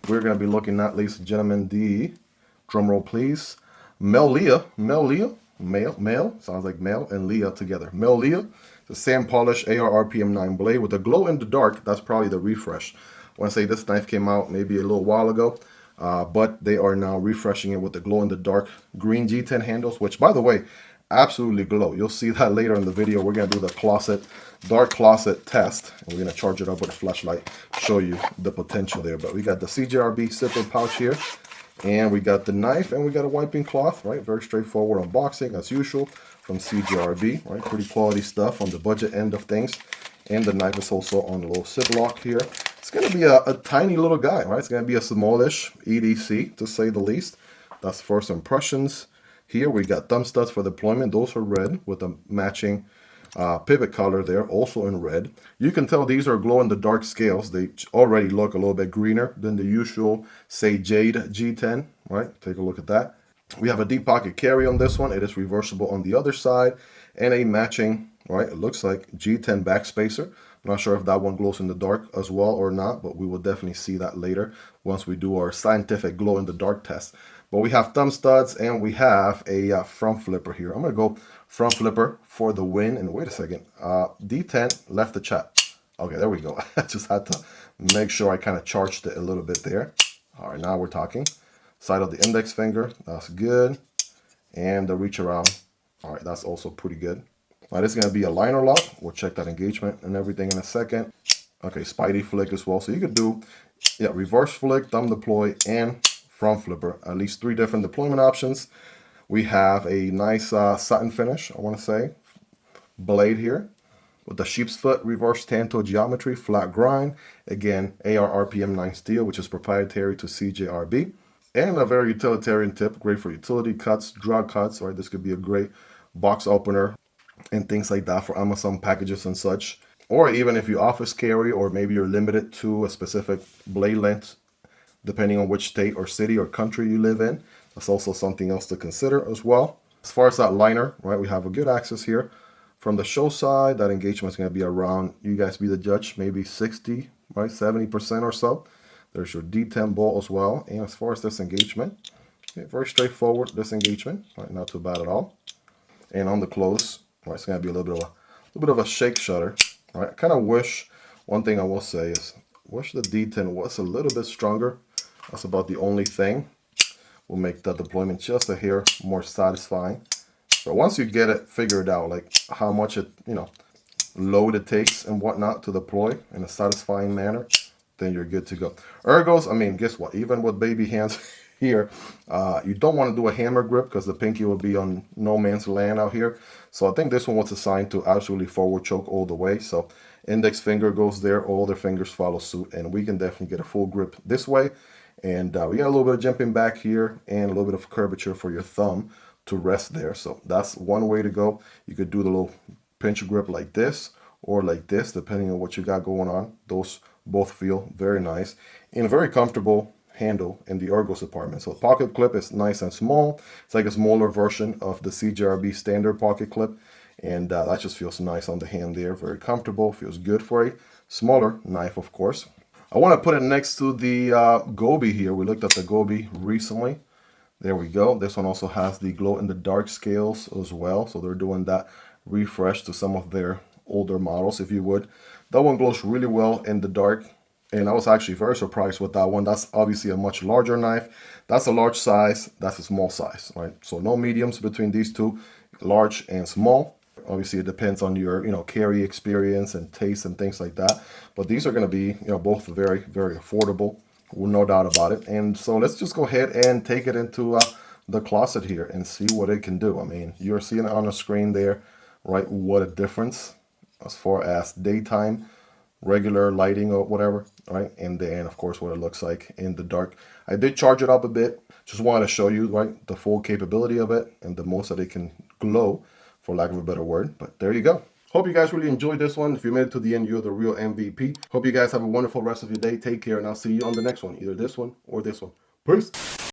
we're going to be looking at, ladies and gentlemen, the, drum roll please, Maileah, male, sounds like male and Leah together. Maileah, the sand polish AR RPM 9 blade with a glow in the dark. That's probably the refresh. I want to say this knife came out maybe a little while ago, but they are now refreshing it with the glow in the dark green G10 handles, which, by the way, absolutely glow. You'll see that later in the video. We're going to do the dark closet test, and we're going to charge it up with a flashlight, show you the potential there. But we got the CJRB zipper pouch here, and we got the knife, and we got a wiping cloth, right? Very straightforward unboxing as usual from CJRB, right? Pretty quality stuff on the budget end of things. And the knife is also on a little Ziploc here. It's going to be a tiny little guy, right? It's going to be a smallish EDC, to say the least. That's first impressions. Here we got thumb studs for deployment. Those are red with a matching pivot collar there, also in red. You can tell these are glow-in-the-dark scales. They already look a little bit greener than the usual, say, Jade G10, right? Take a look at that. We have a deep pocket carry on this one. It is reversible on the other side, and a matching, right, it looks like G10 backspacer. I'm not sure if that one glows in the dark as well or not, but we will definitely see that later once we do our scientific glow-in-the-dark test. But we have thumb studs, and we have a front flipper here. I'm going to go front flipper for the win. And wait a second. D10 left the chat. Okay, there we go. I just had to make sure I kind of charged it a little bit there. All right, now we're talking. Side of the index finger. That's good. And the reach around. All right, that's also pretty good. Now, this is going to be a liner lock. We'll check that engagement and everything in a second. Okay, Spidey flick as well. So you could do, yeah, reverse flick, thumb deploy, and front flipper. At least 3 different deployment options. We have a nice satin finish, I want to say, blade here with the sheep's foot reverse tanto geometry, flat grind. Again, AR RPM 9 steel, which is proprietary to CJRB. And a very utilitarian tip, great for utility cuts, drug cuts, right? This could be a great box opener and things like that for Amazon packages and such. Or even if you office carry, or maybe you're limited to a specific blade length, depending on which state or city or country you live in. That's also something else to consider as well. As far as that liner, right, we have a good access here. From the show side, that engagement is going to be around, you guys be the judge, maybe 60, right, 70% or so. There's your D10 bolt as well. And as far as this engagement, okay, very straightforward, this engagement, right, not too bad at all. And on the close, right, it's going to be a little bit of a shake shutter. Right, I kind of wish, one thing I will say is, wish the D10 was a little bit stronger. That's about the only thing. Will make the deployment just a hair more satisfying. But once you get it figured out, like how much it, load it takes and whatnot to deploy in a satisfying manner, then you're good to go. Ergos, I mean, guess what? Even with baby hands here, you don't want to do a hammer grip because the pinky will be on no man's land out here. So I think this one was assigned to absolutely forward choke all the way. So index finger goes there, all the fingers follow suit, and we can definitely get a full grip this way. And we got a little bit of jumping back here and a little bit of curvature for your thumb to rest there. So that's one way to go. You could do the little pinch grip like this or like this, depending on what you got going on. Those both feel very nice and a very comfortable handle in the Ergos department. So the pocket clip is nice and small. It's like a smaller version of the CJRB standard pocket clip. And that just feels nice on the hand there. Very comfortable, feels good for a smaller knife, of course. I want to put it next to the Gobi here. We looked at the Gobi recently. There we go. This one also has the glow-in-the-dark scales as well. So they're doing that refresh to some of their older models, if you would. That one glows really well in the dark. And I was actually very surprised with that one. That's obviously a much larger knife. That's a large size. That's a small size, right? So no mediums between these two, large and small. Obviously, it depends on your, carry experience and taste and things like that. But these are going to be, both very, very affordable, no doubt about it. And so let's just go ahead and take it into the closet here and see what it can do. I mean, you're seeing it on the screen there, right? What a difference as far as daytime, regular lighting or whatever, right? And then, of course, what it looks like in the dark. I did charge it up a bit. Just wanted to show you, right, the full capability of it and the most that it can glow, for lack of a better word. But there you go. Hope you guys really enjoyed this one. If you made it to the end, you're the real MVP. Hope you guys have a wonderful rest of your day. Take care, and I'll see you on the next one, either this one or this one. Peace.